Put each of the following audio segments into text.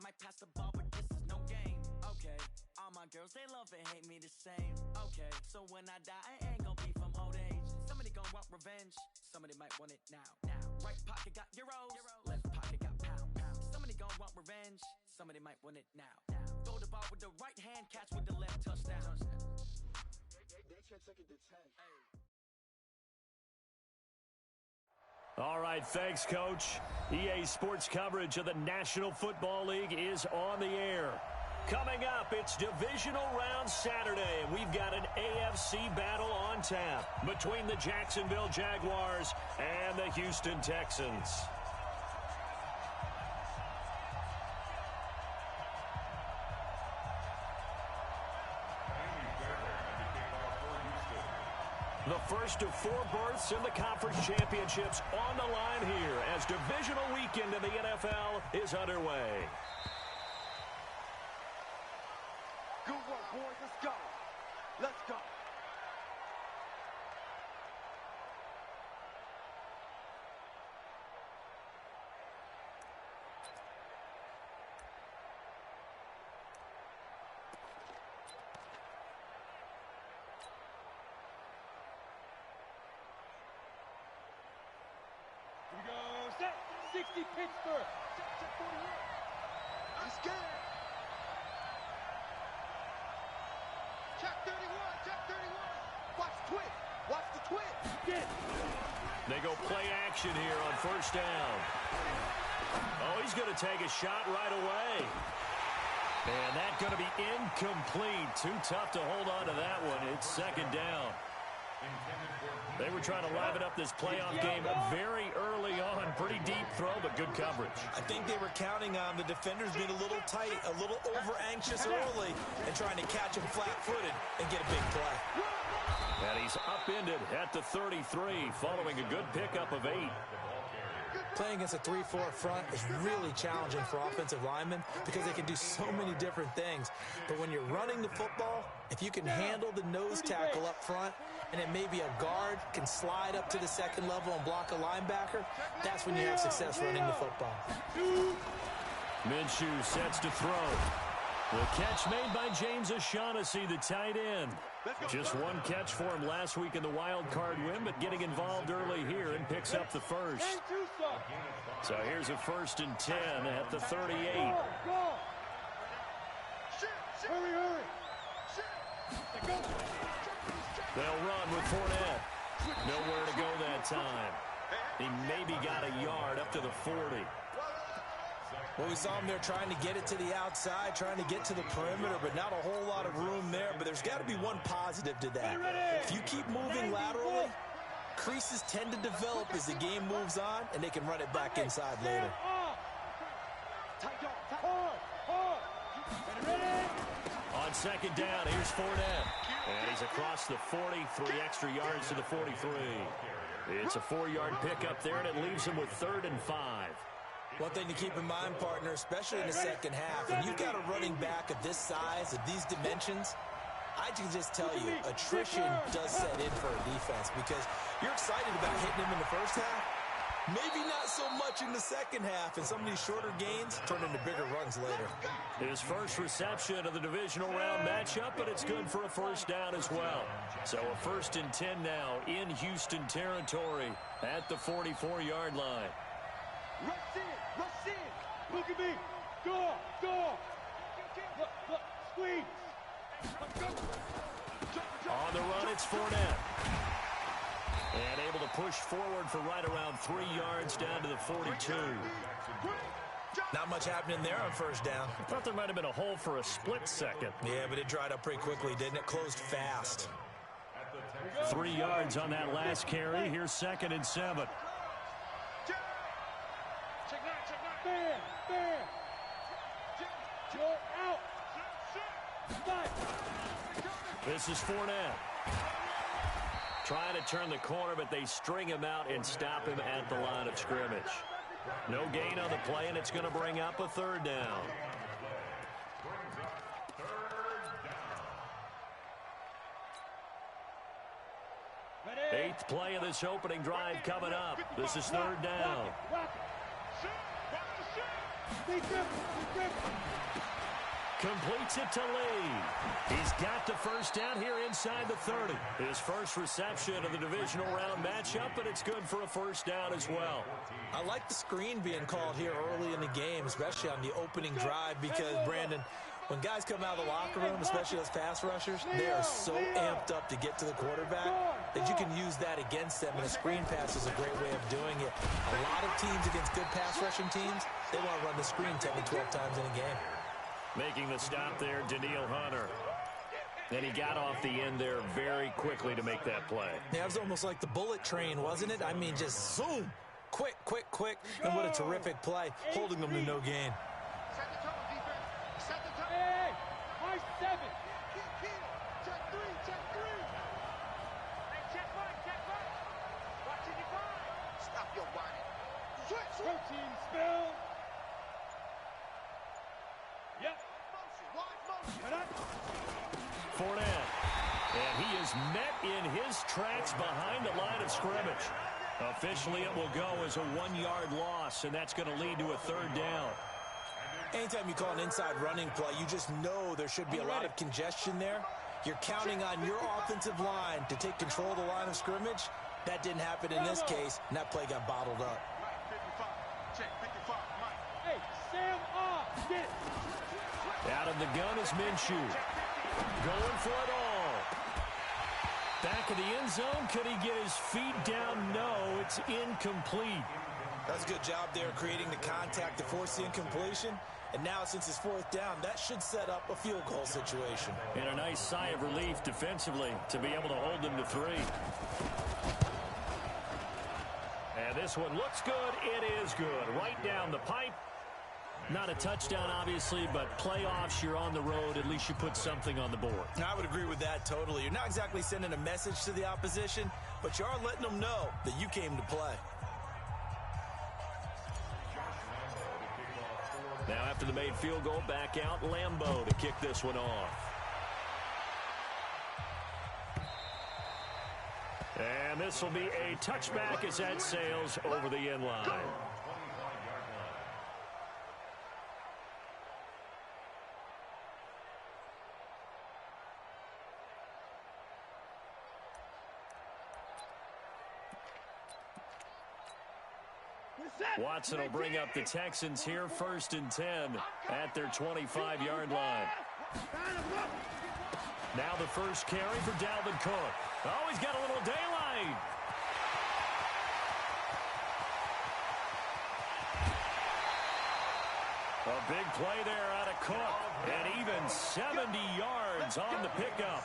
might pass the ball, but this is no game. Okay, all my girls, they love and hate me the same. Okay, so when I die, I ain't gonna be from old age. Somebody gonna want revenge, somebody might want it now. Right pocket got euros, left pocket got pounds. Somebody gonna want revenge, somebody might want it now. Throw the ball with the right hand, catch with the left, touchdown. They can't take it to 10. All right, thanks, Coach. EA Sports coverage of the National Football League is on the air. Coming up, it's Divisional Round Saturday, and we've got an AFC battle on tap between the Jacksonville Jaguars and the Houston Texans. The first of 4 berths in the conference championships on the line here as divisional weekend in the NFL is underway. Good work, boys. Let's go. Let's go. Here we go. Set. 60 Pittsburgh. Check 41. Let's get it. Check 31. Check 31. Watch the twist. Watch the twist. Get. They go play action here on first down. Oh, he's going to take a shot right away. And that's going to be incomplete. Too tough to hold on to that one. It's second down. They were trying to liven up this playoff game very early on. Pretty deep throw, but good coverage. I think they were counting on the defenders being a little tight, a little over-anxious early, and trying to catch him flat-footed and get a big play. And he's upended at the 33, following a good pickup of 8. Playing against a 3-4 front is really challenging for offensive linemen because they can do so many different things. But when you're running the football, if you can handle the nose tackle up front, and then maybe a guard can slide up to the second level and block a linebacker, that's when you have success running the football. Minshew sets to throw. The catch made by James O'Shaughnessy, the tight end. Just one catch for him last week in the wild card win, but getting involved early here and picks up the first. So here's a 1st and 10 at the 38. Hurry. They'll run with Fournette. Nowhere to go that time. He maybe got a yard up to the 40. Well, we saw him there trying to get it to the outside, trying to get to the perimeter, but not a whole lot of room there. But there's got to be one positive to that. If you keep moving laterally, creases tend to develop as the game moves on, and they can run it back inside later. On second down, here's Fournette. And he's across the 40, 3 extra yards to the 43. It's a 4-yard pickup there, and it leaves him with 3rd and 5. One thing to keep in mind, partner, especially in the second half, when you've got a running back of this size, of these dimensions, I can just tell you, attrition does set in for a defense because you're excited about hitting him in the first half. Maybe not so much in the second half, and some of these shorter gains turn into bigger runs later. His first reception of the divisional round matchup, but it's good for a first down as well. So a 1st and 10 now in Houston territory at the 44-yard line. Rush in. Look at me. Go. Look. Squeeze. On the run, it's Fournette. And able to push forward for right around 3 yards down to the 42. Not much happening there on first down. I thought there might have been a hole for a split second. Yeah, but it dried up pretty quickly, didn't it? Closed fast. 3 yards on that last carry. Here's 2nd and 7. Check nine. Fair. Joe out. This is Fournette. Trying to turn the corner, but they string him out and stop him at the line of scrimmage. No gain on the play, and it's going to bring up a 3rd down. Eighth play of this opening drive coming up. This is 3rd down. Completes it to Lee. He's got the first down here inside the 30. His first reception of the divisional round matchup, and it's good for a first down as well. I like the screen being called here early in the game, especially on the opening drive, because, Brandon, when guys come out of the locker room, especially those pass rushers, they are so amped up to get to the quarterback that you can use that against them, and a screen pass is a great way of doing it. A lot of teams against good pass rushing teams, they want to run the screen 10 to 12 times in a game. Making the stop there, Danielle Hunter. And he got off the end there very quickly to make that play. Yeah, it was almost like the bullet train, wasn't it? I mean, just zoom. Quick, quick, quick. And what a terrific play, holding them to no gain. Set the tone, defense. Set the tone. Hey, my 7. Check 3, check 3. Hey, check 1. Watching your ball. Stop your whining. Switch, switch. Protein spill. Yep. Motion, wide motion. Cut up. Fournette. And he is met in his tracks behind the line of scrimmage. Officially, it will go as a 1-yard loss, and that's going to lead to a third down. Anytime you call an inside running play, you just know there should be a lot of congestion there. You're counting on your offensive line to take control of the line of scrimmage. That didn't happen in this case, and that play got bottled up. Mike, 55. Check 55. Mike. Hey, Sam off. Get it. Out of the gun is Minshew. Going for it all. Back of the end zone. Could he get his feet down? No, it's incomplete. That's a good job there creating the contact to force the incompletion. And now, since it's fourth down, that should set up a field goal situation. And a nice sigh of relief defensively to be able to hold them to 3. And this one looks good. It is good. Right down the pipe. Not a touchdown, obviously, but playoffs, you're on the road. At least you put something on the board. I would agree with that totally. You're not exactly sending a message to the opposition, but you are letting them know that you came to play. Now, after the made field goal, back out Lambeau to kick this one off. And this will be a touchback as that sails over the end line. Watson will bring up the Texans here, 1st and 10 at their 25-yard line. Now the first carry for Dalvin Cook. Oh, he's got a little daylight. A big play there out of Cook, and even 70 yards on the pickup.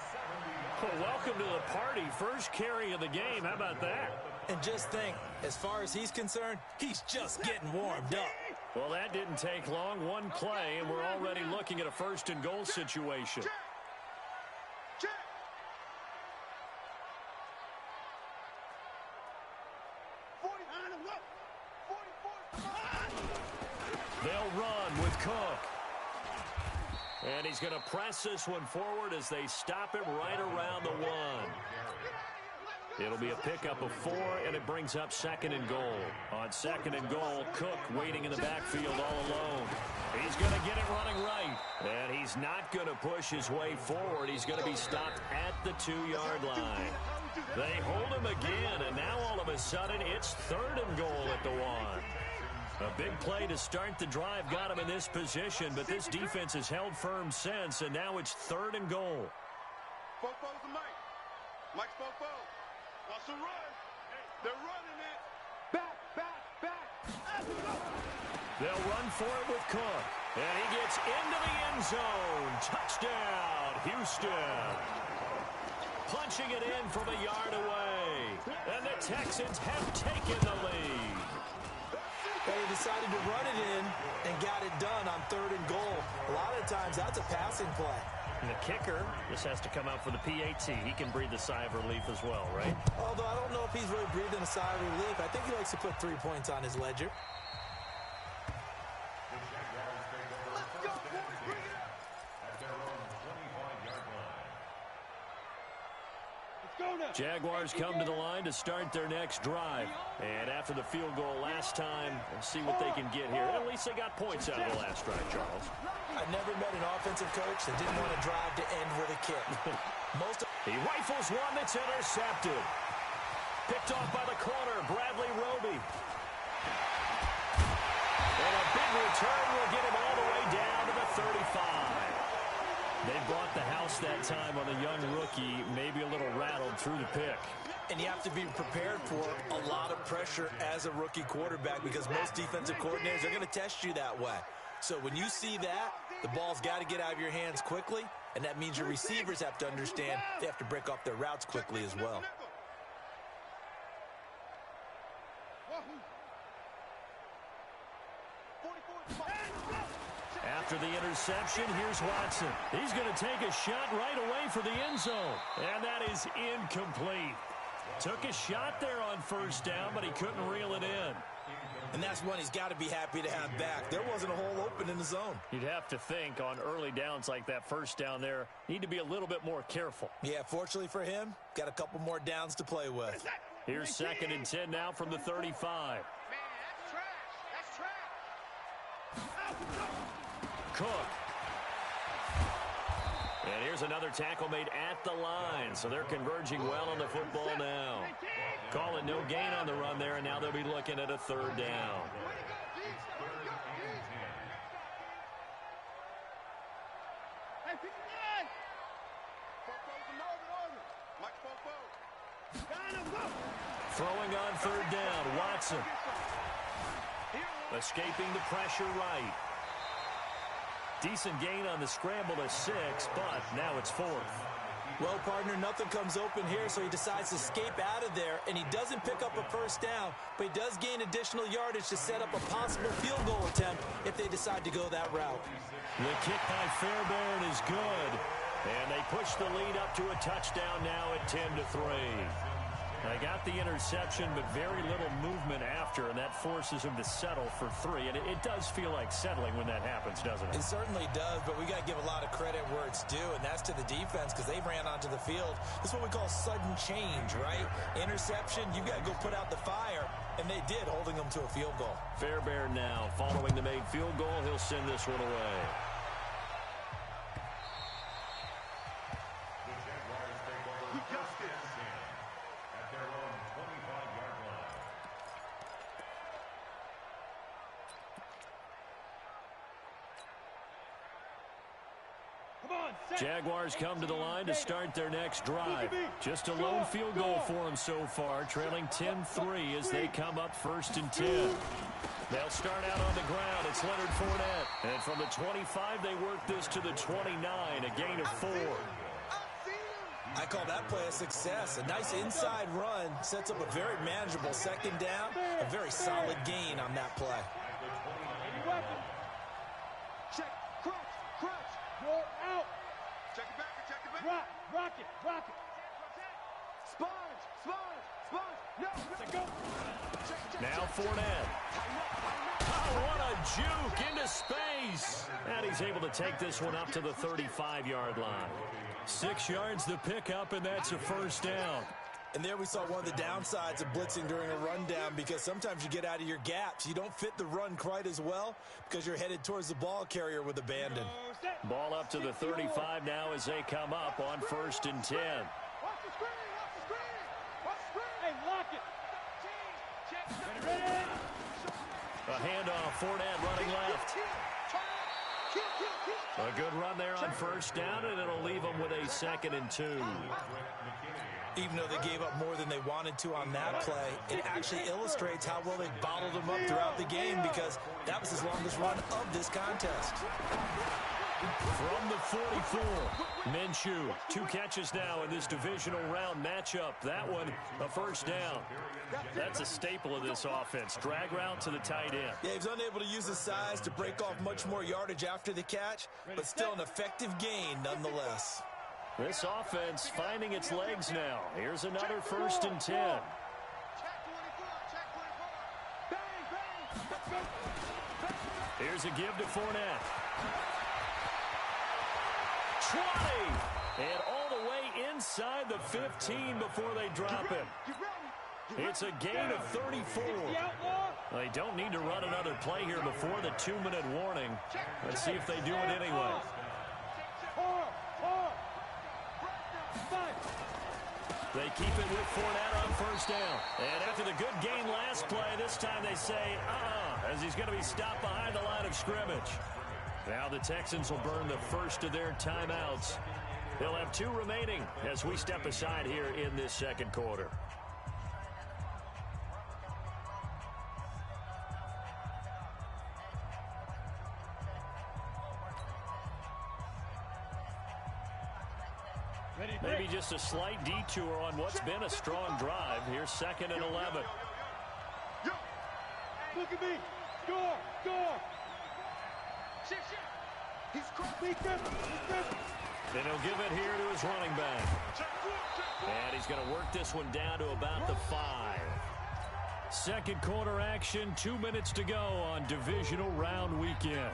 Well, welcome to the party. First carry of the game. How about that? And just think, as far as he's concerned, he's just getting warmed up. Well, that didn't take long. One play, and we're already looking at a 1st and goal situation. Check. They'll run with Cook. And he's going to press this one forward as they stop him right around the 1. It'll be a pickup of 4, and it brings up 2nd and goal. On 2nd and goal, Cook waiting in the backfield all alone. He's going to get it running right. And he's not going to push his way forward. He's going to be stopped at the 2-yard line. They hold him again, and now all of a sudden it's 3rd and goal at the 1. A big play to start the drive got him in this position, but this defense has held firm since, and now it's 3rd and goal. Fofo's the Mike. Mike's Fofo. Wants to run. They're running it. Back. They'll run for it with Cook. And he gets into the end zone. Touchdown, Houston. Punching it in from a yard away. And the Texans have taken the lead. They decided to run it in and got it done on 3rd and goal. A lot of times, that's a passing play. And the kicker just has to come out for the PAT. He can breathe a sigh of relief as well, right? Although I don't know if he's really breathing a sigh of relief. I think he likes to put 3 points on his ledger. Let's go, boys. Bring it up. Let's go now. Jaguars come to the line to start their next drive. And after the field goal last time, we'll see what they can get here. At least they got points out of the last drive, Charles. I never met an offensive coach that didn't want to drive to end with a kick. He rifles one that's intercepted. Picked off by the corner, Bradley Roby. And a big return will get him all the way down to the 35. They brought the house that time on the young rookie, maybe a little rattled through the pick. And you have to be prepared for a lot of pressure as a rookie quarterback because most defensive coordinators are going to test you that way. So when you see that, the ball's got to get out of your hands quickly, and that means your receivers have to understand they have to break off their routes quickly as well. After the interception, here's Watson. He's going to take a shot right away for the end zone. And that is incomplete. Took a shot there on first down, but he couldn't reel it in. And that's one he's got to be happy to have back. There wasn't a hole open in the zone. You'd have to think on early downs like that first down there, need to be a little bit more careful. Yeah, fortunately for him, got a couple more downs to play with. Here's 2nd and 10 now from the 35. Cook. And here's another tackle made at the line, so they're converging well on the football now. Call it no gain on the run there, and now they'll be looking at a 3rd down. Throwing on 3rd down, Watson. Escaping the pressure right. Decent gain on the scramble to 6, but now it's 4th. Well, partner, nothing comes open here, so he decides to escape out of there, and he doesn't pick up a first down, but he does gain additional yardage to set up a possible field goal attempt if they decide to go that route. The kick by Fairbairn is good, and they push the lead up to a touchdown now at 10-3. They got the interception, but very little movement after, and that forces him to settle for 3. And it does feel like settling when that happens, doesn't it? It certainly does, but we got to give a lot of credit where it's due, and that's to the defense because they ran onto the field. This is what we call sudden change, right? Interception, you've got to go put out the fire, and they did, holding them to a field goal. Fairbairn now, following the made field goal, he'll send this one away. Jaguars come to the line to start their next drive. Just a lone field goal for them so far, trailing 10-3 as they come up 1st and 10. They'll start out on the ground. It's Leonard Fournette. And from the 25, they work this to the 29, a gain of 4. I call that play a success. A nice inside run sets up a very manageable 2nd down. A very solid gain on that play. Check, crunch, you're out. Check it back. Rock it. Sponge. No. Go. Now Fournette. Oh, what a juke into space. And he's able to take this one up to the 35-yard line. 6 yards the pickup, and that's a 1st down. And there we saw one of the downsides of blitzing during a rundown because sometimes you get out of your gaps. You don't fit the run quite as well because you're headed towards the ball carrier with abandon. Ball up to the 35 now as they come up on 1st and 10. Watch the screen. Hey, lock it. Ready. A handoff, Fournette running left. A good run there on 1st down, and it'll leave them with a 2nd and 2. Even though they gave up more than they wanted to on that play, it actually illustrates how well they bottled them up throughout the game because that was his longest run of this contest. From the 44, Minshew, 2 catches now in this divisional round matchup. That one, a 1st down. That's a staple of this offense. Drag route to the tight end. Yeah, he's unable to use his size to break off much more yardage after the catch, but still an effective gain nonetheless. This offense finding its legs now. Here's another 1st and 10. Here's a give to Fournette. 20. And all the way inside the 15 before they drop him. It's a gain of 34. They don't need to run another play here before the 2-minute warning. Let's see if they do it anyway. They keep it with Fournette on first down. And after the good gain last play, this time they say, as he's going to be stopped behind the line of scrimmage. Now the Texans will burn the first of their timeouts. They'll have 2 remaining as we step aside here in this second quarter. Maybe just a slight detour on what's been a strong drive. Here's 2nd and 11. Look at me. Score. Then he'll give it here to his running back. And he's going to work this one down to about the 5. Second quarter action, 2 minutes to go on divisional round weekend.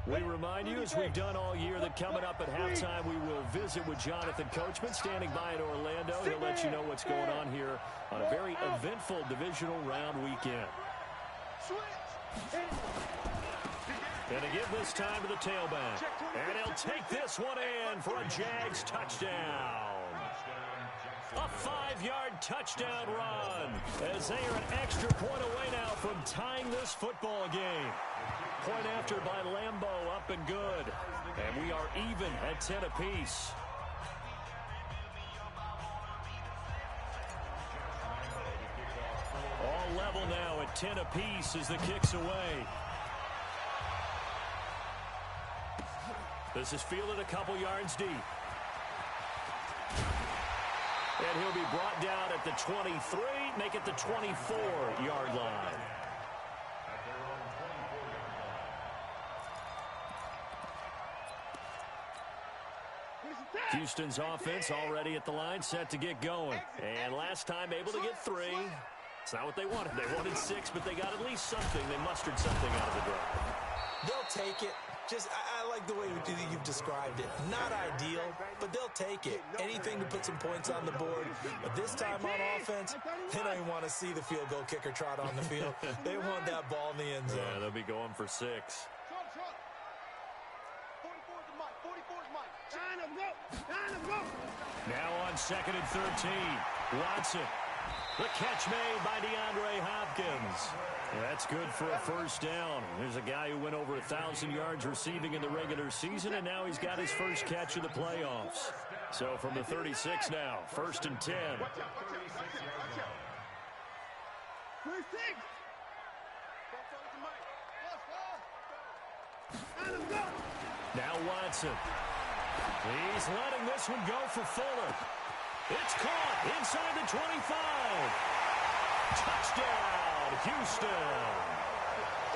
We remind you, as we've done all year, that coming up at halftime, we will visit with Jonathan Coachman, standing by in Orlando. He'll let you know what's going on here on a very eventful divisional round weekend. And to give this time to the tailback. And he'll take this one in for a Jags touchdown. A 5-yard touchdown run as they are an extra point away now from tying this football game. Point after by Lambeau, up and good. And we are even at 10 apiece. All level now at 10 apiece as the kick's away. This is fielded a couple yards deep. And he'll be brought down at the 23, make it the 24-yard line. Houston's offense already at the line, set to get going. And last time able to get 3. It's not what they wanted. They wanted 6, but they got at least something. They mustered something out of the drive. They'll take it. I like the way you've described it. Not ideal, but they'll take it. Anything to put some points on the board. But this time on offense, they don't even want to see the field goal kicker trot on the field. They want that ball in the end zone. Yeah, they'll be going for 6. Now on 2nd and 13. Watson. The catch made by DeAndre Hopkins. That's good for a first down. There's a guy who went over 1,000 yards receiving in the regular season, and now he's got his first catch of the playoffs. So from the 36 now, 1st and 10. Now Watson. He's letting this one go for Fuller. It's caught inside the 25. Touchdown, Houston.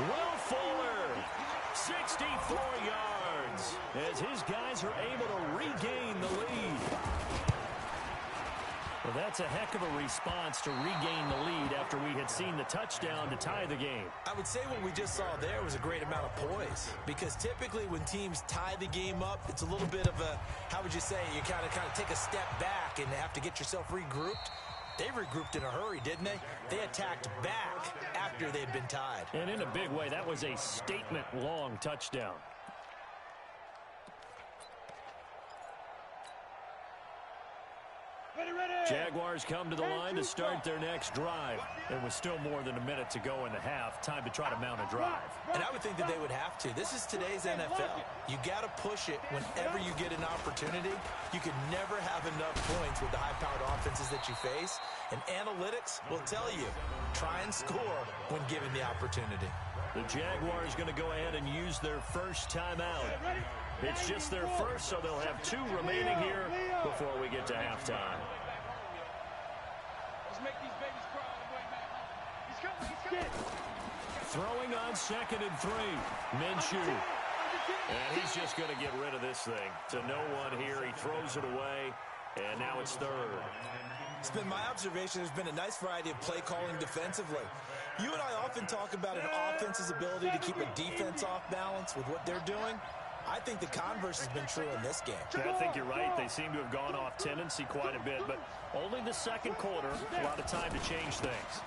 Will Fuller, 64 yards, as his guys are able to regain the lead. Well, that's a heck of a response to regain the lead after we had seen the touchdown to tie the game. I would say what we just saw there was a great amount of poise, because typically when teams tie the game up, it's a little bit of a, how would you say, you kind of take a step back and have to get yourself regrouped. They regrouped in a hurry, didn't they? They attacked back after they'd been tied. And in a big way, that was a statement-long touchdown. Jaguars come to the line to start their next drive. And with still more than a minute to go in the half, time to try to mount a drive. And I would think that they would have to. This is today's NFL. You got to push it whenever you get an opportunity. You can never have enough points with the high-powered offenses that you face. And analytics will tell you, try and score when given the opportunity. The Jaguars going to go ahead and use their first timeout. It's just their first, so they'll have 2 remaining here before we get to halftime. Make these babies cry all the way, man. He's coming. Throwing on 2nd and 3. Minshew. And he's just going to get rid of this thing. To no one here. He throws it away. And now it's 3rd. It's been my observation there's been a nice variety of play calling defensively. You and I often talk about an offense's ability to keep a defense off balance with what they're doing. I think the converse has been true in this game. Yeah, I think you're right. They seem to have gone off tendency quite a bit, but only the second quarter, a lot of time to change things.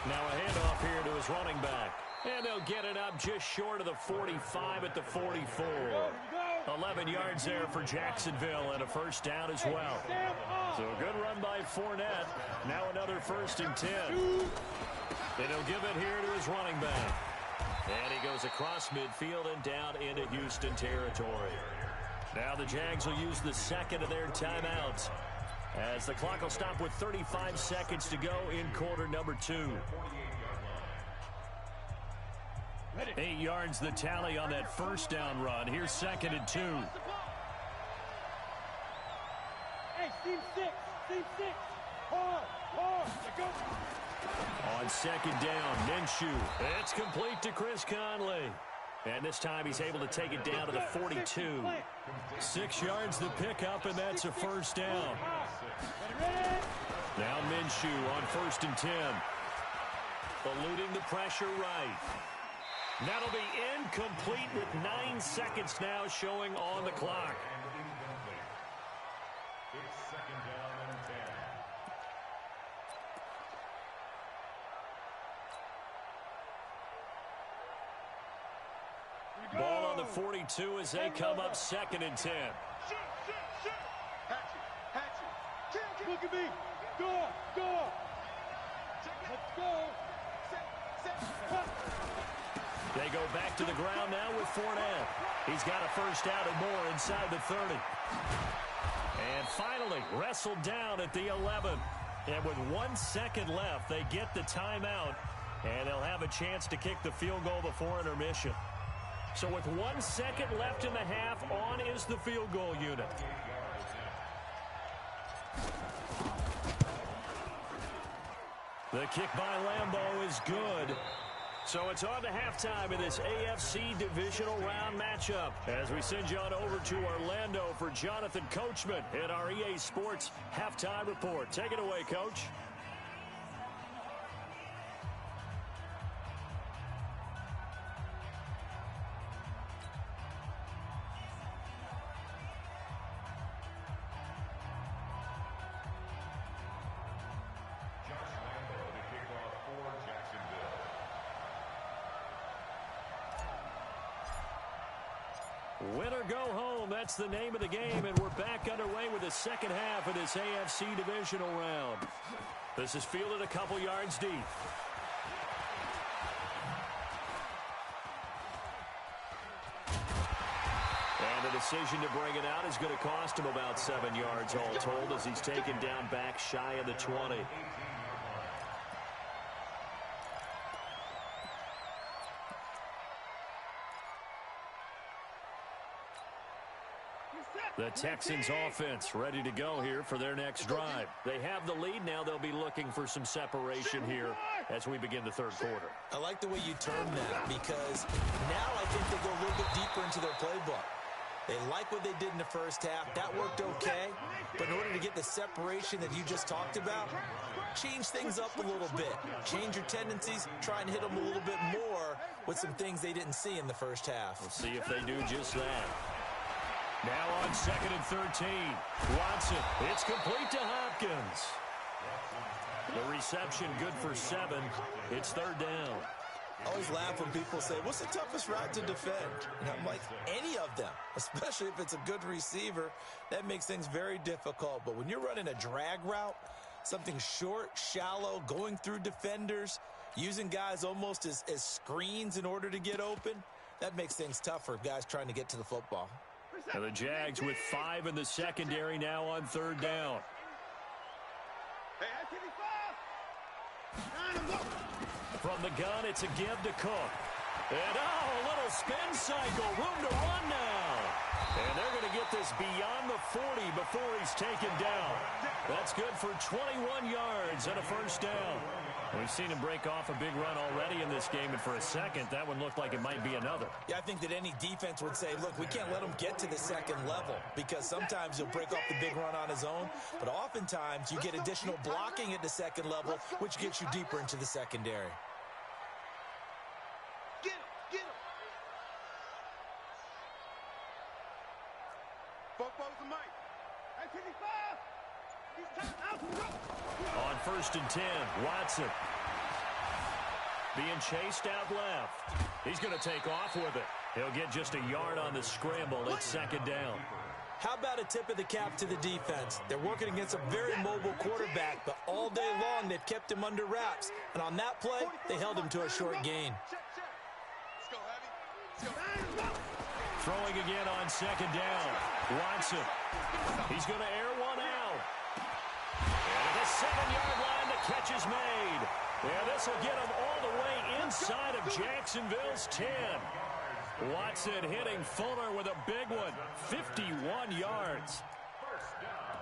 Now a handoff here to his running back. And they'll get it up just short of the 45 at the 44. 11 yards there for Jacksonville and a first down as well. So a good run by Fournette. Now another 1st and 10. And he'll give it here to his running back. And he goes across midfield and down into Houston territory. Now the Jags will use the second of their timeouts, as the clock will stop with 35 seconds to go in quarter number 2. 8 yards the tally on that first down run. Here's 2nd and 2. Hey, team 6. Hard. Go. On 2nd down, Minshew. It's complete to Chris Conley. And this time he's able to take it down to the 42. 6 yards the pickup, and that's a first down. Now Minshew on 1st and 10. Eluding the pressure right. That'll be incomplete with 9 seconds now showing on the clock. It's 2nd down and 10. Ball on the 42 as they come up 2nd and 10. Look at me. Go. Let's go. They go back to the ground now with Fournette. He's got a first down and more inside the 30. And finally wrestled down at the 11. And with 1 second left, they get the timeout. And they'll have a chance to kick the field goal before intermission. So with 1 second left in the half, on is the field goal unit. The kick by Lambeau is good. So it's on to halftime in this AFC divisional round matchup, as we send you on over to Orlando for Jonathan Coachman in our EA Sports Halftime Report. Take it away, Coach. Win or go home, that's the name of the game, and we're back underway with the second half of this AFC divisional round. This is fielded a couple yards deep. And the decision to bring it out is going to cost him about 7 yards all told, as he's taken down back shy of the 20. The Texans offense ready to go here for their next drive. They have the lead now. They'll be looking for some separation here as we begin the third quarter. I like the way you term that, because now I think they go a little bit deeper into their playbook. They like what they did in the first half. That worked okay. But in order to get the separation that you just talked about, change things up a little bit. Change your tendencies. Try and hit them a little bit more with some things they didn't see in the first half. We'll see if they do just that. Now on 2nd and 13. Watson. It's complete to Hopkins. The reception good for 7. It's 3rd down. I always laugh when people say, what's the toughest route to defend? And I'm like, any of them, especially if it's a good receiver. That makes things very difficult. But when you're running a drag route, something short, shallow, going through defenders, using guys almost as screens in order to get open, that makes things tough for guys trying to get to the football. And the Jags with 5 in the secondary now on 3rd down. From the gun, it's a give to Cook. And a little spin cycle, room to run now. And they're going to get this beyond the 40 before he's taken down. That's good for 21 yards and a first down. We've seen him break off a big run already in this game, and for a second, that one looked like it might be another. Yeah, I think that any defense would say, look, we can't let him get to the second level, because sometimes he'll break off the big run on his own, but oftentimes you get additional blocking at the second level, which gets you deeper into the secondary. Bofo's and Mike. On 1st and 10, Watson. Being chased out left. He's going to take off with it. He'll get just a yard on the scramble. It's 2nd down. How about a tip of the cap to the defense? They're working against a very mobile quarterback, but all day long they've kept him under wraps. And on that play, they held him to a short gain. Throwing again on 2nd down. Watson. He's going to air one out. And at the 7-yard line, the catch is made. Yeah, this will get him all the way inside of Jacksonville's 10. Watson hitting Fuller with a big one. 51 yards. First down.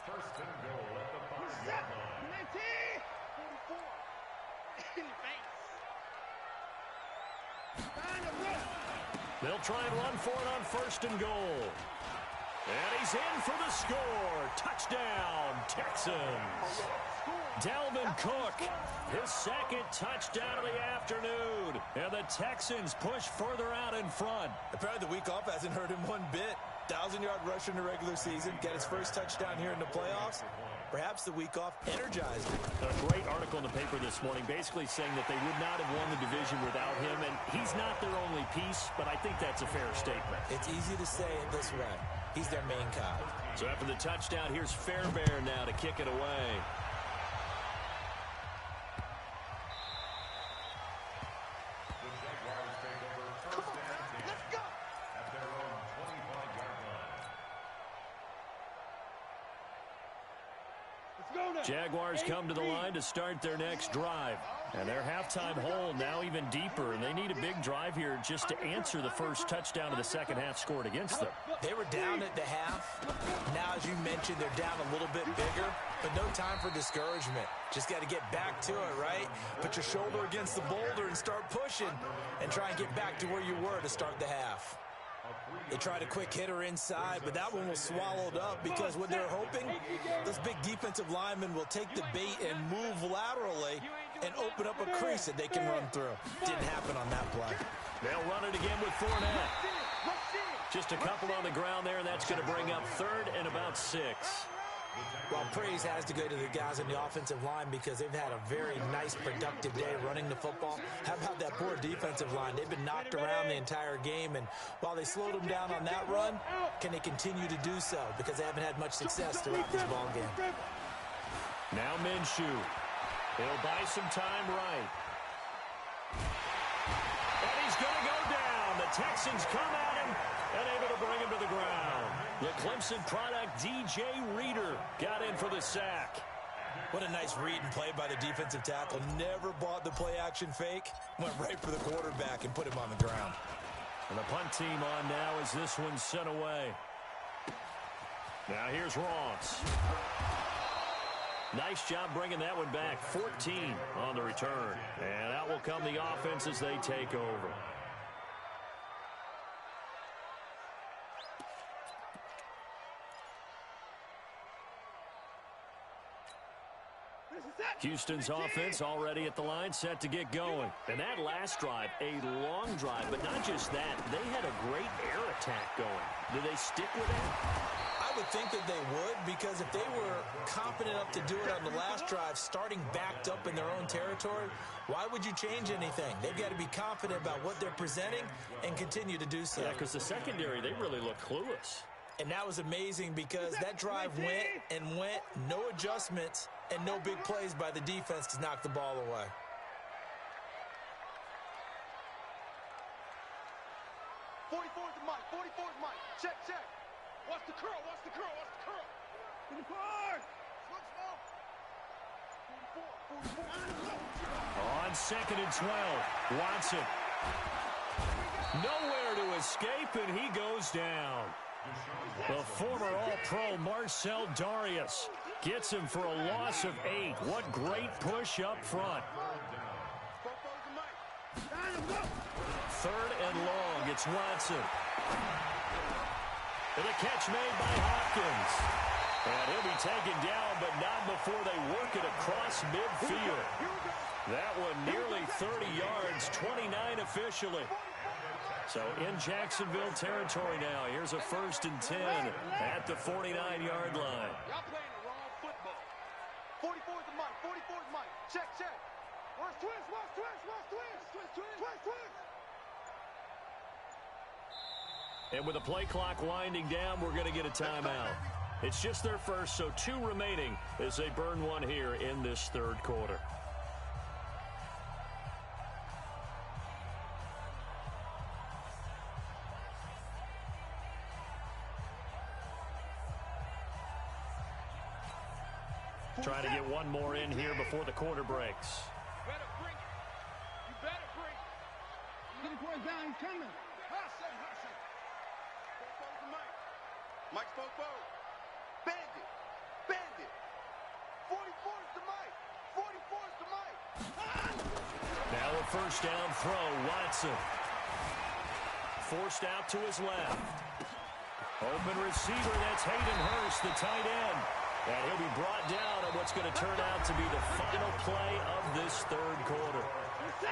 First and goal at the 5-yard line. They'll try and run for it on 1st and goal. And he's in for the score. Touchdown, Texans. Dalvin Cook, his 2nd touchdown of the afternoon. And the Texans push further out in front. Apparently the week off hasn't hurt him one bit. 1,000-yard rusher in the regular season. Got his first touchdown here in the playoffs. Perhaps the week off energized him. A great article in the paper this morning basically saying that they would not have won the division without him. And he's not their only piece, but I think that's a fair statement. It's easy to say it this way. He's their main cog. So after the touchdown, here's Fairbairn now to kick it away. The Jaguars take over 1st and 10. Let's go. At their own 25-yard line. Jaguars come to the line to start their next drive. And their halftime hole now even deeper, and they need a big drive here just to answer the first touchdown of the second half scored against them. They were down at the half. Now, as you mentioned, they're down a little bit bigger, but no time for discouragement. Just got to get back to it, right? Put your shoulder against the boulder and start pushing and try and get back to where you were to start the half. They tried a quick hitter inside, but that one was swallowed up because what they're hoping, this big defensive lineman will take the bait and move laterally and open up a crease that they can run through. Didn't happen on that play. They'll run it again with Fournette. Just a couple on the ground there, and that's going to bring up 3rd and about 6. Well, praise has to go to the guys on the offensive line because they've had a very nice, productive day running the football. How about that poor defensive line? They've been knocked around the entire game, and while they slowed them down on that run, can they continue to do so? Because they haven't had much success throughout this ball game. Now Minshew. He'll buy some time right. And he's going to go down. The Texans come at him and able to bring him to the ground. The Clemson product, DJ Reader, got in for the sack. What a nice read and play by the defensive tackle. Never bought the play-action fake. Went right for the quarterback and put him on the ground. And the punt team on now as this one's sent away. Now here's Ross. Nice job bringing that one back. 14 on the return. And out will come the offense as they take over. Houston's offense already at the line, set to get going. And that last drive, a long drive, but not just that. They had a great air attack going. Do they stick with that? I would think that they would, because if they were confident enough to do it on the last drive, starting backed up in their own territory, why would you change anything? They've got to be confident about what they're presenting and continue to do so. Yeah, because the secondary, they really look clueless. And that was amazing because that drive went and went, no adjustments, and no big plays by the defense to knock the ball away. Check, check. Watch the curl, watch the curl, watch the curl. To the car. On 2nd and 12, Watson. Nowhere to escape, and he goes down. The former All-Pro Marcel Darius gets him for a loss of 8. What great push up front. 3rd and long, it's Watson. And a catch made by Hopkins. And he'll be taken down, but not before they work it across midfield. That one nearly 30 yards, 29 officially. So in Jacksonville territory now. Here's a 1st and 10 at the 49-yard line. Y'all playing the wrong football. 44's the mic. 44's the mic. Check, check. Where's twist? Where's twist? Where's twist? Twist, twist. Twist, twist. And with the play clock winding down, we're going to get a timeout. It's just their first, so 2 remaining as they burn one here in this 3rd quarter. Trying to get one more in here before the quarter breaks. Better bring it. You better bring it. Get the boys down. He's coming. Hustle, hustle. Fofo's the mic. Mike's Fofo. Bandit. Bandit. 44's the mic. 44's the mic. Now a 1st down throw. Watson. Forced out to his left. Open receiver. That's Hayden Hurst, the tight end. And he'll be brought down on what's going to turn out to be the final play of this 3rd quarter.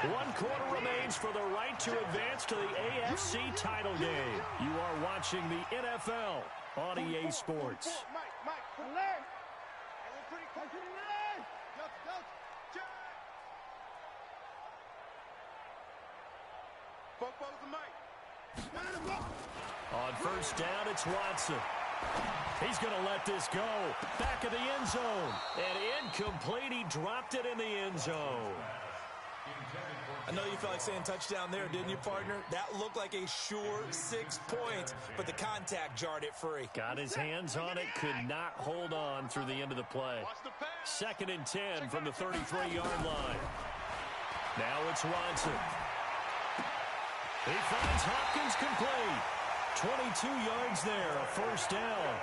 1 quarter remains for the right to advance to the AFC title game. You are watching the NFL on EA Sports. Mike. Alert. We're pretty close to the line. Go. Check. Fofo's the mic. On 1st down, it's Watson. He's going to let this go. Back of the end zone. And incomplete. He dropped it in the end zone. I know you felt like saying touchdown there, didn't you, partner? That looked like a sure 6 points, but the contact jarred it free. Got his hands on it, could not hold on through the end of the play. 2nd and 10 from the 33-yard line. Now it's Watson. He finds Hopkins complete. 22 yards there, a 1st down.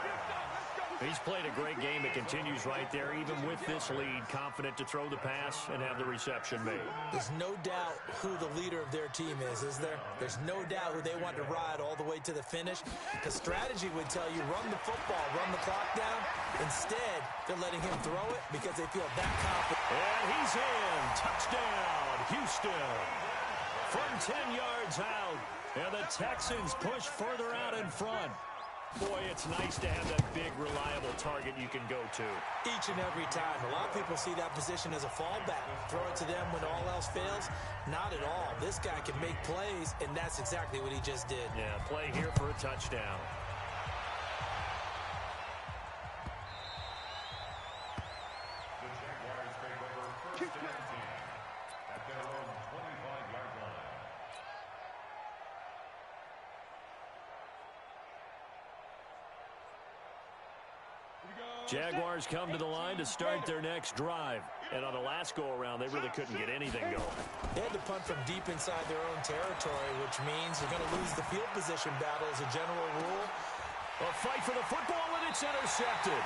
He's played a great game. It continues right there, even with this lead, confident to throw the pass and have the reception made. There's no doubt who the leader of their team is there? There's no doubt who they want to ride all the way to the finish. The strategy would tell you, run the football, run the clock down. Instead, they're letting him throw it because they feel that confident. And he's in. Touchdown, Houston. From 10 yards out. And the Texans push further out in front. Boy, it's nice to have that big, reliable target you can go to. Each and every time. A lot of people see that position as a fallback. Throw it to them when all else fails. Not at all. This guy can make plays, and that's exactly what he just did. Yeah, play here for a touchdown. The Jaguars take over 1st and 10 at their own 25-yard line. Jaguars come to the line to start their next drive. And on the last go-around, they really couldn't get anything going. They had to punt from deep inside their own territory, which means they're going to lose the field position battle as a general rule. A fight for the football, and it's intercepted.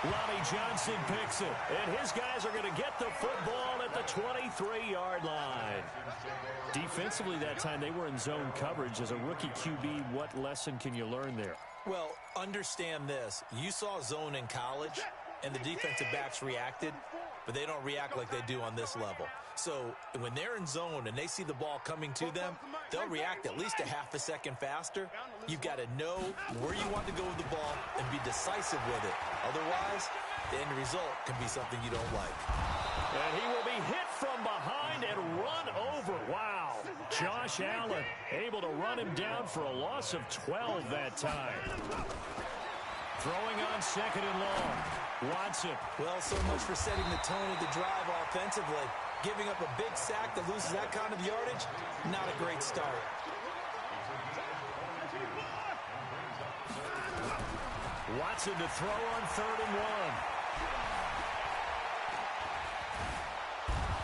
Lonnie Johnson picks it, and his guys are going to get the football at the 23-yard line. Defensively that time, they were in zone coverage. As a rookie QB, what lesson can you learn there? Well, understand this. You saw zone in college, and the defensive backs reacted, but they don't react like they do on this level. So when they're in zone and they see the ball coming to them, they'll react at least a half a second faster. You've got to know where you want to go with the ball and be decisive with it. Otherwise, the end result can be something you don't like. And he will be hit from behind and run over. Wow. Josh Allen able to run him down for a loss of 12 that time. Throwing on 2nd and long. Watson. Well, so much for setting the tone of the drive offensively. Giving up a big sack that loses that kind of yardage, not a great start. Watson to throw on 3rd and 1.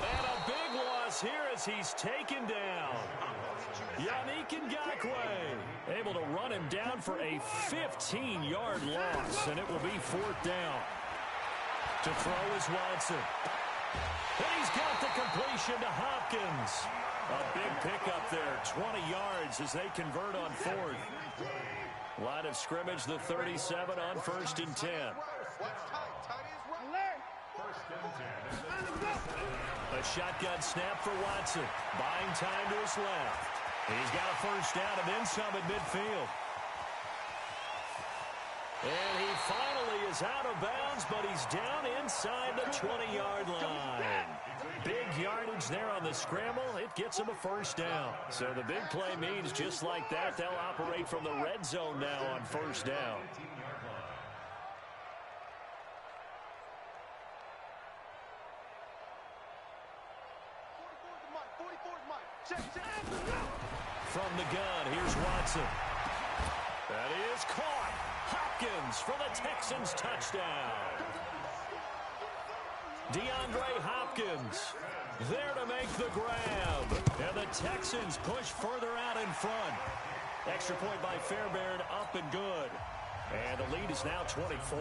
And a big loss here as he's taken down. Yannick Ngakoue able to run him down for a 15-yard loss, and it will be 4th down. To throw is Watson. And he's got the completion to Hopkins. A big pickup there, 20 yards as they convert on 4th. Line of scrimmage, the 37 on 1st and 10. A shotgun snap for Watson. Buying time to his left. He's got a first down and then some at midfield. And he finally is out of bounds, but he's down inside the 20-yard line. Big yardage there on the scramble. It gets him a first down. So the big play means just like that, they'll operate from the red zone now on first down. From the gun, here's Watson. That is caught. Hopkins for the Texans touchdown. DeAndre Hopkins there to make the grab. And the Texans push further out in front. Extra point by Fairbairn, up and good. And the lead is now 24.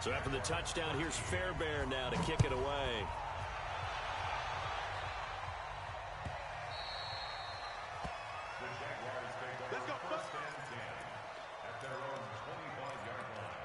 So after the touchdown, here's Fairbairn now to kick it away. Let's go. First and 10 at their own 25-yard line.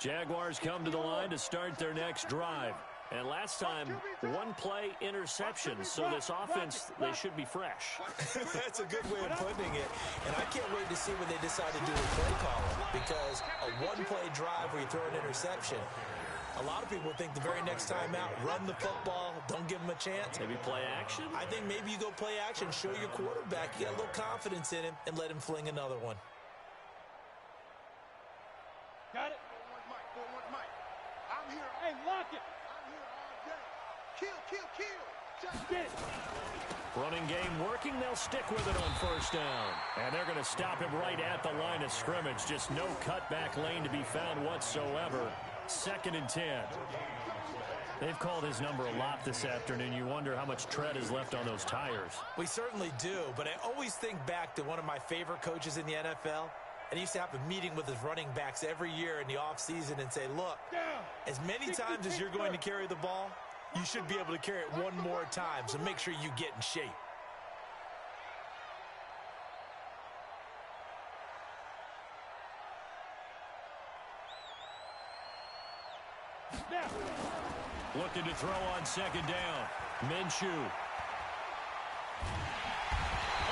Jaguars come to the line to start their next drive. And last time, one play interception. So this offense, they should be fresh. That's a good way of putting it. And I can't wait to see what they decide to do with play calling. Because a one-play drive where you throw an interception, a lot of people think the very next time out, run the football, don't give them a chance. Maybe play action? I think maybe you go play action, show your quarterback you got a little confidence in him, and let him fling another one. Got it. 4-1 Mike. I'm here. Hey, lock it. I'm here all day. Kill. Just Get it. Running game working. They'll stick with it on first down. And they're going to stop him right at the line of scrimmage. Just no cutback lane to be found whatsoever. 2nd and 10. They've called his number a lot this afternoon. You wonder how much tread is left on those tires. We certainly do, but I always think back to one of my favorite coaches in the NFL. And he used to have a meeting with his running backs every year in the offseason and say, look, as many times as you're going to carry the ball, you should be able to carry it one more time, so make sure you get in shape. Looking to throw on 2nd down. Minshew.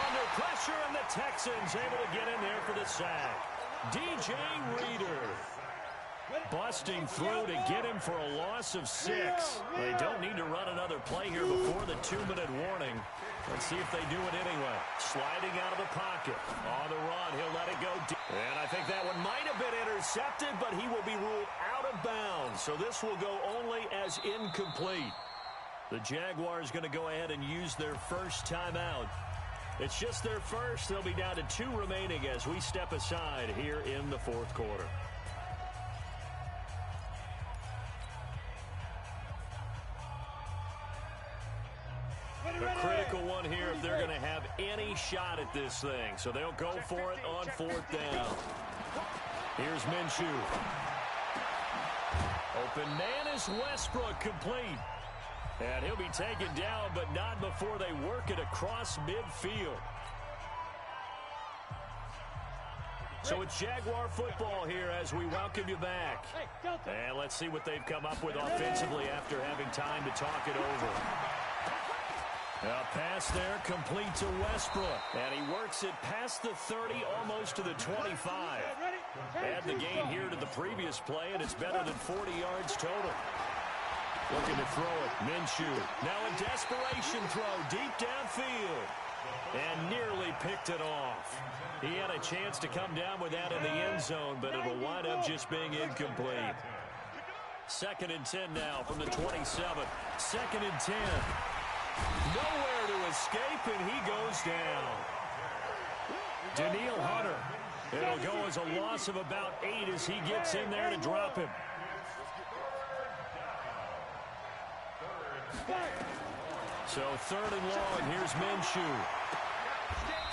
Under pressure, and the Texans able to get in there for the sack. DJ Reader busting through to get him for a loss of 6. They don't need to run another play here before the 2-minute warning. Let's see if they do it anyway. Sliding out of the pocket. On the run, he'll let it go deep. And I think that one might have been intercepted, but he will be ruled out of bounds. So this will go only as incomplete. The Jaguars going to go ahead and use their first timeout. It's just their first. They'll be down to 2 remaining as we step aside here in the 4th quarter. A critical one here if they're going to have any shot at this thing. So they'll go for it on 4th down. Here's Minshew. Open man is Westbrook, complete. And he'll be taken down, but not before they work it across midfield. So it's Jaguar football here as we welcome you back. And let's see what they've come up with offensively after having time to talk it over. A pass there, complete to Westbrook. And he works it past the 30, almost to the 25. Add the gain here to the previous play, and it's better than 40 yards total. Looking to throw it, Minshew. Now a desperation throw deep downfield. And nearly picked it off. He had a chance to come down with that in the end zone, but it'll wind up just being incomplete. 2nd and 10 now from the 27. 2nd and 10. Nowhere to escape, and he goes down. Danielle Hunter. It'll go as a loss of about 8 as he gets in there to drop him. So 3rd and long, here's Minshew.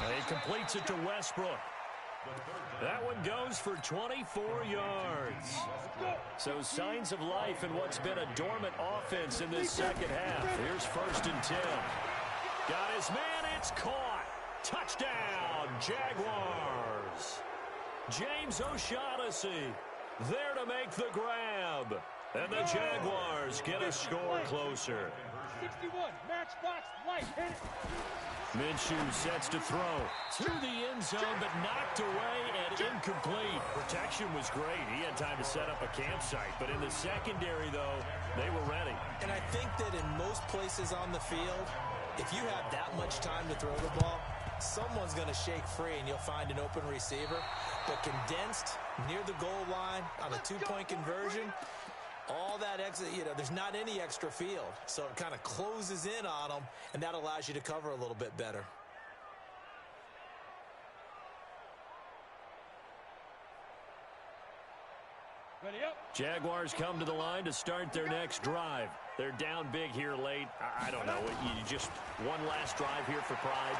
He completes it to Westbrook. That one goes for 24 yards. So signs of life in what's been a dormant offense in this second half. Here's 1st and 10. Got his man, it's caught. Touchdown, Jaguars. James O'Shaughnessy there to make the grab. And the Jaguars get a score closer. 61, matchbox, light, hit it. Minshew sets to throw to the end zone, but knocked away and incomplete. Protection was great. He had time to set up a campsite, but in the secondary, though, they were ready. And I think that in most places on the field, if you have that much time to throw the ball, someone's going to shake free and you'll find an open receiver. But condensed near the goal line on a two-point conversion, all that extra, there's not any extra field. So it kind of closes in on them, and that allows you to cover a little bit better. Ready up. Jaguars come to the line to start their next drive. They're down big here late. I don't know. You just one last drive here for pride.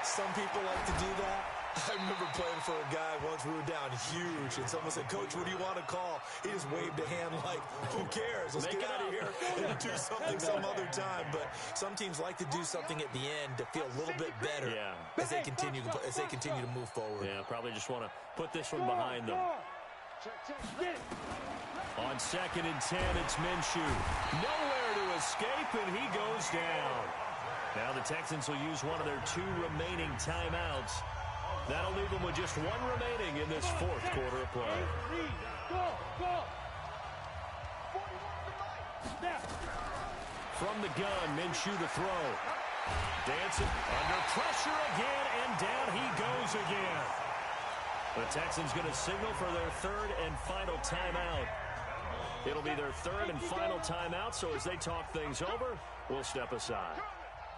Some people like to do that. I remember playing for a guy once. We were down huge, and someone said, "Coach, what do you want to call?" He just waved a hand like, "Who cares? Let's get out of here and do something some other time." But some teams like to do something at the end to feel a little bit better as they continue to move forward. Yeah, probably just want to put this one behind them. On 2nd and 10, it's Minshew. Nowhere to escape, and he goes down. Now the Texans will use one of their 2 remaining timeouts. That'll leave them with just 1 remaining in this 4th quarter of play. From the gun, Minshew to throw. Dancing under pressure again, and down he goes again. The Texans going to signal for their 3rd and final timeout. It'll be their 3rd and final timeout, so as they talk things over, we'll step aside.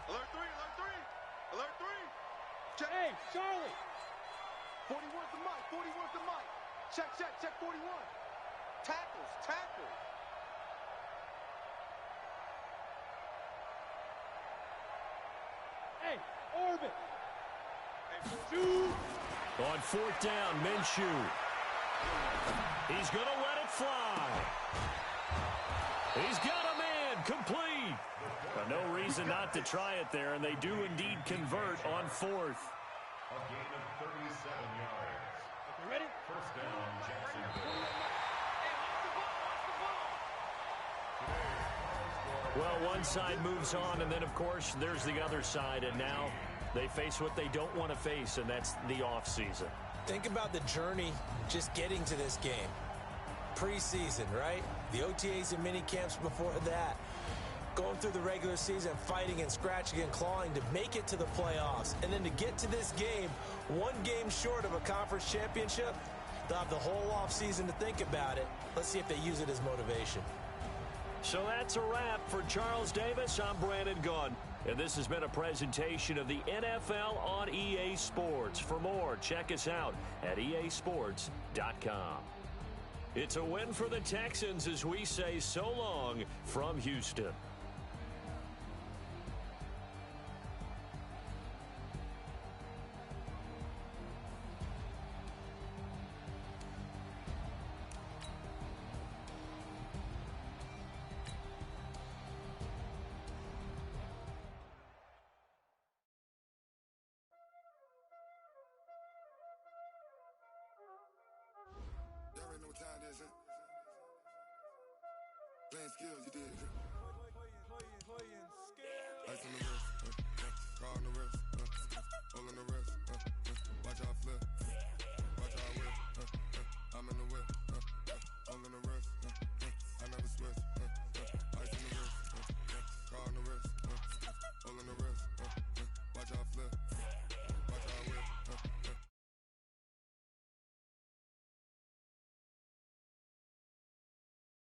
Alert 3, alert 3. Alert 3. Check. Hey, Charlie. 41's the mic, 41's the mic. Check, 41. Tackles. Hey, orbit. Shoot. On 4th down, Minshew. He's going to let it fly. He's got a man, complete. No reason not to try it there, and they do indeed convert on 4th. A gain of 37 yards. You ready? 1st down, Jacksonville. Well, one side moves on, and then, of course, there's the other side, and now they face what they don't want to face, and that's the offseason. Think about the journey just getting to this game. Preseason, right? The OTAs and mini camps before that. Going through the regular season, fighting and scratching and clawing to make it to the playoffs. And then to get to this game, 1 game short of a conference championship, they'll have the whole offseason to think about it. Let's see if they use it as motivation. So that's a wrap for Charles Davis. I'm Brandon Gaudin, and this has been a presentation of the NFL on EA Sports. For more, check us out at easports.com. It's a win for the Texans as we say so long from Houston. Y'all already know what time it is, huh? Playing skills, you did.